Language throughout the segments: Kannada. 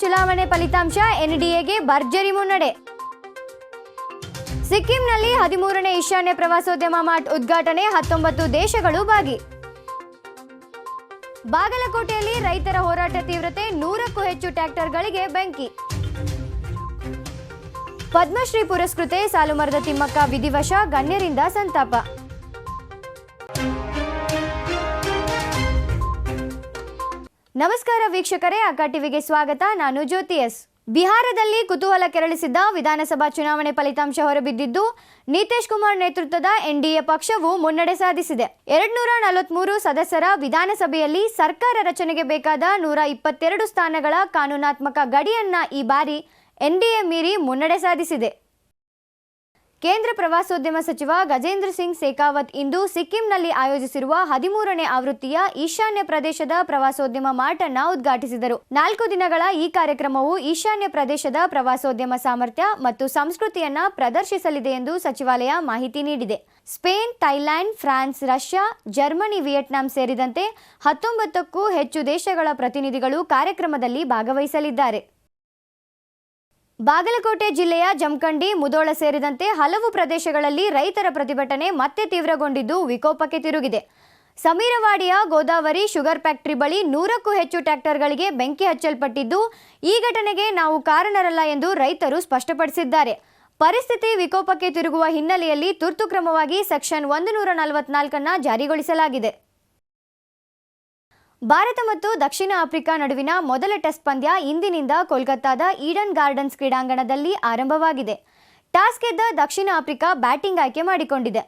ಚುನಾವಣೆ ಫಲಿತಾಂಶ ಎನ್ಡಿಎಗೆ ಭರ್ಜರಿ ಮುನ್ನಡೆ. ಸಿಕ್ಕಿಂನಲ್ಲಿ 13ನೇ ಈಶಾನ್ಯ ಪ್ರವಾಸೋದ್ಯಮ ಮಾರ್ಟ್ ಉದ್ಘಾಟನೆ, 19 ದೇಶಗಳು ಭಾಗಿ. ಬಾಗಲಕೋಟೆಯಲ್ಲಿ ರೈತರ ಹೋರಾಟ ತೀವ್ರತೆ, 100ಕ್ಕೂ ಹೆಚ್ಚು ಟ್ರ್ಯಾಕ್ಟರ್ಗಳಿಗೆ ಬೆಂಕಿ. ಪದ್ಮಶ್ರೀ ಪುರಸ್ಕೃತೆ ಸಾಲುಮರದ ತಿಮ್ಮಕ್ಕ ವಿಧಿವಶ, ಗಣ್ಯರಿಂದ ಸಂತಾಪ. ನಮಸ್ಕಾರ ವೀಕ್ಷಕರೇ, ಅಕ್ಕ ಟಿವಿಗೆ ಸ್ವಾಗತ. ನಾನು ಜ್ಯೋತಿ ಎಸ್. ಬಿಹಾರದಲ್ಲಿ ಕುತೂಹಲ ಕೆರಳಿಸಿದ್ದ ವಿಧಾನಸಭಾ ಚುನಾವಣೆ ಫಲಿತಾಂಶ ಹೊರಬಿದ್ದಿದ್ದು, ನಿತೀಶ್ ಕುಮಾರ್ ನೇತೃತ್ವದ ಎನ್ಡಿಎ ಪಕ್ಷವು ಮುನ್ನಡೆ ಸಾಧಿಸಿದೆ. 243 ಸದಸ್ಯರ ವಿಧಾನಸಭೆಯಲ್ಲಿ ಸರ್ಕಾರ ರಚನೆಗೆ ಬೇಕಾದ 122 ಸ್ಥಾನಗಳ ಕಾನೂನಾತ್ಮಕ ಗಡಿಯನ್ನ ಈ ಬಾರಿ ಎನ್ಡಿಎ ಮೀರಿ ಮುನ್ನಡೆ ಸಾಧಿಸಿದೆ. ಕೇಂದ್ರ ಪ್ರವಾಸೋದ್ಯಮ ಸಚಿವ ಗಜೇಂದ್ರ ಸಿಂಗ್ ಶೇಖಾವತ್ ಇಂದು ಸಿಕ್ಕಿಂನಲ್ಲಿ ಆಯೋಜಿಸಿರುವ 13ನೇ ಆವೃತ್ತಿಯ ಈಶಾನ್ಯ ಪ್ರದೇಶದ ಪ್ರವಾಸೋದ್ಯಮ ಮಾರ್ಟ್ ಅನ್ನು ಉದ್ಘಾಟಿಸಿದರು. 4 ದಿನಗಳ ಈ ಕಾರ್ಯಕ್ರಮವು ಈಶಾನ್ಯ ಪ್ರದೇಶದ ಪ್ರವಾಸೋದ್ಯಮ ಸಾಮರ್ಥ್ಯ ಮತ್ತು ಸಂಸ್ಕೃತಿಯನ್ನ ಪ್ರದರ್ಶಿಸಲಿದೆ ಎಂದು ಸಚಿವಾಲಯ ಮಾಹಿತಿ ನೀಡಿದೆ. Spain, Thailand, France, Russia, Germany, Vietnam ಸೇರಿದಂತೆ 19ಕ್ಕೂ ಹೆಚ್ಚು ದೇಶಗಳ ಪ್ರತಿನಿಧಿಗಳು ಕಾರ್ಯಕ್ರಮದಲ್ಲಿ ಭಾಗವಹಿಸಲಿದ್ದಾರೆ. ಬಾಗಲಕೋಟೆ ಜಿಲ್ಲೆಯ ಜಮಖಂಡಿ, ಮುಧೋಳ ಸೇರಿದಂತೆ ಹಲವು ಪ್ರದೇಶಗಳಲ್ಲಿ ರೈತರ ಪ್ರತಿಭಟನೆ ಮತ್ತೆ ತೀವ್ರಗೊಂಡಿದ್ದು ವಿಕೋಪಕ್ಕೆ ತಿರುಗಿದೆ. ಸಮೀರವಾಡಿಯ ಗೋದಾವರಿ ಶುಗರ್ ಫ್ಯಾಕ್ಟರಿ ಬಳಿ 100ಕ್ಕೂ ಹೆಚ್ಚು ಟ್ರ್ಯಾಕ್ಟರ್ಗಳಿಗೆ ಬೆಂಕಿ ಹಚ್ಚಲ್ಪಟ್ಟಿದ್ದು, ಈ ಘಟನೆಗೆ ನಾವು ಕಾರಣರಲ್ಲ ಎಂದು ರೈತರು ಸ್ಪಷ್ಟಪಡಿಸಿದ್ದಾರೆ. ಪರಿಸ್ಥಿತಿ ವಿಕೋಪಕ್ಕೆ ತಿರುಗುವ ಹಿನ್ನೆಲೆಯಲ್ಲಿ ತುರ್ತು ಕ್ರಮವಾಗಿ ಸೆಕ್ಷನ್ 144 ಜಾರಿಗೊಳಿಸಲಾಗಿದೆ. ಭಾರತ ಮತ್ತು ದಕ್ಷಿಣ ಆಫ್ರಿಕಾ ನಡುವಿನ ಮೊದಲ ಟೆಸ್ಟ್ ಪಂದ್ಯ ಇಂದಿನಿಂದ ಕೋಲ್ಕತ್ತಾದ ಈಡನ್ ಗಾರ್ಡನ್ಸ್ ಕ್ರೀಡಾಂಗಣದಲ್ಲಿ ಆರಂಭವಾಗಿದೆ. ಟಾಸ್ ಗೆದ್ದ ದಕ್ಷಿಣ ಆಫ್ರಿಕಾ ಬ್ಯಾಟಿಂಗ್ ಆಯ್ಕೆ ಮಾಡಿಕೊಂಡಿದೆ.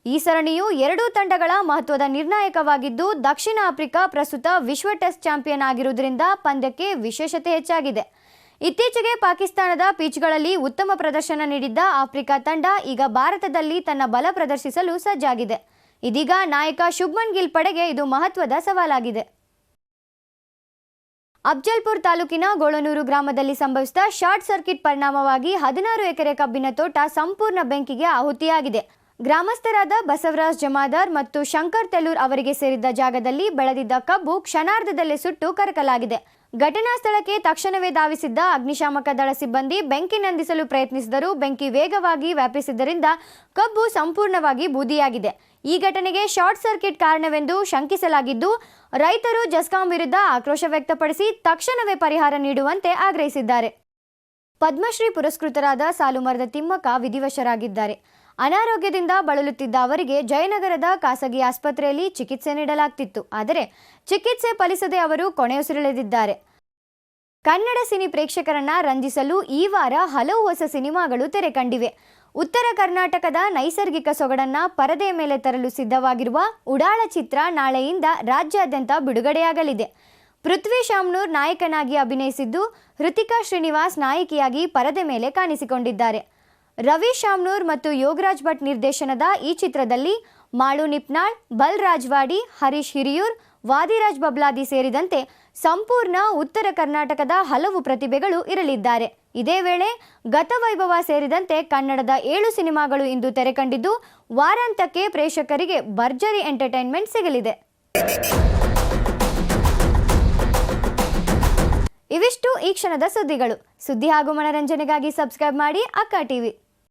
ಈ ಸರಣಿಯು ಎರಡೂ ತಂಡಗಳ ಮಹತ್ವದ ನಿರ್ಣಾಯಕವಾಗಿದ್ದು, ದಕ್ಷಿಣ ಆಫ್ರಿಕಾ ಪ್ರಸ್ತುತ ವಿಶ್ವ ಟೆಸ್ಟ್ ಚಾಂಪಿಯನ್ ಆಗಿರುವುದರಿಂದ ಪಂದ್ಯಕ್ಕೆ ವಿಶೇಷತೆ ಹೆಚ್ಚಾಗಿದೆ. ಇತ್ತೀಚೆಗೆ ಪಾಕಿಸ್ತಾನದ ಪಿಚ್ಗಳಲ್ಲಿ ಉತ್ತಮ ಪ್ರದರ್ಶನ ನೀಡಿದ್ದ ಆಫ್ರಿಕಾ ತಂಡ ಈಗ ಭಾರತದಲ್ಲಿ ತನ್ನ ಬಲ ಪ್ರದರ್ಶಿಸಲು ಸಜ್ಜಾಗಿದೆ. ಇದೀಗ ನಾಯಕ ಶುಭ್ಮನ್ ಗಿಲ್ ಪಡೆಗೆ ಇದು ಮಹತ್ವದ ಸವಾಲಾಗಿದೆ. ಅಫ್ಜಲ್ಪುರ್ ತಾಲೂಕಿನ ಗೋಳನೂರು ಗ್ರಾಮದಲ್ಲಿ ಸಂಭವಿಸಿದ ಶಾರ್ಟ್ ಸರ್ಕ್ಯೂಟ್ ಪರಿಣಾಮವಾಗಿ 16 ಎಕರೆ ಕಬ್ಬಿನ ತೋಟ ಸಂಪೂರ್ಣ ಬೆಂಕಿಗೆ ಆಹುತಿಯಾಗಿದೆ. ಗ್ರಾಮಸ್ಥರಾದ ಬಸವರಾಜ್ ಜಮಾದಾರ್ ಮತ್ತು ಶಂಕರ್ ತೆಲ್ಲೂರ್ ಅವರಿಗೆ ಸೇರಿದ್ದ ಜಾಗದಲ್ಲಿ ಬೆಳೆದಿದ್ದ ಕಬ್ಬು ಕ್ಷಣಾರ್ಧದಲ್ಲೇ ಸುಟ್ಟು ಕರಕಲಾಗಿದೆ. ಘಟನಾ ಸ್ಥಳಕ್ಕೆ ತಕ್ಷಣವೇ ಧಾವಿಸಿದ್ದ ಅಗ್ನಿಶಾಮಕ ದಳ ಸಿಬ್ಬಂದಿ ಬೆಂಕಿ ನಂದಿಸಲು ಪ್ರಯತ್ನಿಸಿದರೂ ಬೆಂಕಿ ವೇಗವಾಗಿ ವ್ಯಾಪಿಸಿದ್ದರಿಂದ ಕಬ್ಬು ಸಂಪೂರ್ಣವಾಗಿ ಬೂದಿಯಾಗಿದೆ. ಈ ಘಟನೆಗೆ ಶಾರ್ಟ್ ಸರ್ಕ್ಯೂಟ್ ಕಾರಣವೆಂದು ಶಂಕಿಸಲಾಗಿದ್ದು, ರೈತರು ಜೆಸ್ಕಾಂ ವಿರುದ್ಧ ಆಕ್ರೋಶ ವ್ಯಕ್ತಪಡಿಸಿ ತಕ್ಷಣವೇ ಪರಿಹಾರ ನೀಡುವಂತೆ ಆಗ್ರಹಿಸಿದ್ದಾರೆ. ಪದ್ಮಶ್ರೀ ಪುರಸ್ಕೃತರಾದ ಸಾಲುಮರದ ತಿಮ್ಮಕ್ಕ ವಿಧಿವಶರಾಗಿದ್ದಾರೆ. ಅನಾರೋಗ್ಯದಿಂದ ಬಳಲುತ್ತಿದ್ದ ಅವರಿಗೆ ಜಯನಗರದ ಖಾಸಗಿ ಆಸ್ಪತ್ರೆಯಲ್ಲಿ ಚಿಕಿತ್ಸೆ ನೀಡಲಾಗ್ತಿತ್ತು. ಆದರೆ ಚಿಕಿತ್ಸೆ ಫಲಿಸದೆ ಅವರು ಕೊನೆಯುಸಿರೆಳೆದಿದ್ದಾರೆ. ಕನ್ನಡ ಸಿನಿ ಪ್ರೇಕ್ಷಕರನ್ನ ರಂಜಿಸಲು ಈ ವಾರ ಹಲವು ಹೊಸ ಸಿನಿಮಾಗಳು ತೆರೆ ಕಂಡಿವೆ. ಉತ್ತರ ಕರ್ನಾಟಕದ ನೈಸರ್ಗಿಕ ಸೊಗಡನ್ನ ಪರದೆಯ ಮೇಲೆ ತರಲು ಸಿದ್ಧವಾಗಿರುವ ಉಡಾಳ ಚಿತ್ರ ನಾಳೆಯಿಂದ ರಾಜ್ಯಾದ್ಯಂತ ಬಿಡುಗಡೆಯಾಗಲಿದೆ. ಪೃಥ್ವಿ ಶಾಮ್ನೂರ್ ನಾಯಕನಾಗಿ ಅಭಿನಯಿಸಿದ್ದು, ಹೃತಿಕಾ ಶ್ರೀನಿವಾಸ್ ನಾಯಕಿಯಾಗಿ ಪರದೆ ಮೇಲೆ ಕಾಣಿಸಿಕೊಂಡಿದ್ದಾರೆ. ರವಿ ಶಾಮ್ನೂರ್ ಮತ್ತು ಯೋಗರಾಜ್ ಭಟ್ ನಿರ್ದೇಶನದ ಈ ಚಿತ್ರದಲ್ಲಿ ಮಾಳು ನಿಪ್ನಾಳ್, ಬಲ್ ರಾಜ್ವಾಡಿ, ಹರೀಶ್ ಹಿರಿಯೂರ್, ವಾದಿರಾಜ್ ಬಬ್ಲಾದಿ ಸೇರಿದಂತೆ ಸಂಪೂರ್ಣ ಉತ್ತರ ಕರ್ನಾಟಕದ ಹಲವು ಪ್ರತಿಭೆಗಳು ಇರಲಿದ್ದಾರೆ. ಇದೇ ವೇಳೆ ಗತವೈಭವ ಸೇರಿದಂತೆ ಕನ್ನಡದ 7 ಸಿನಿಮಾಗಳು ಇಂದು ತೆರೆಕಂಡಿದ್ದು, ವಾರಾಂತ್ಯಕ್ಕೆ ಪ್ರೇಕ್ಷಕರಿಗೆ ಭರ್ಜರಿ ಎಂಟರ್ಟೈನ್ಮೆಂಟ್ ಸಿಗಲಿದೆ. ಇವಿಷ್ಟು ಈ ಕ್ಷಣದ ಸುದ್ದಿಗಳು. ಸುದ್ದಿ ಹಾಗೂ ಮನರಂಜನೆಗಾಗಿ ಸಬ್ಸ್ಕ್ರೈಬ್ ಮಾಡಿ ಅಕ್ಕ ಟಿವಿ.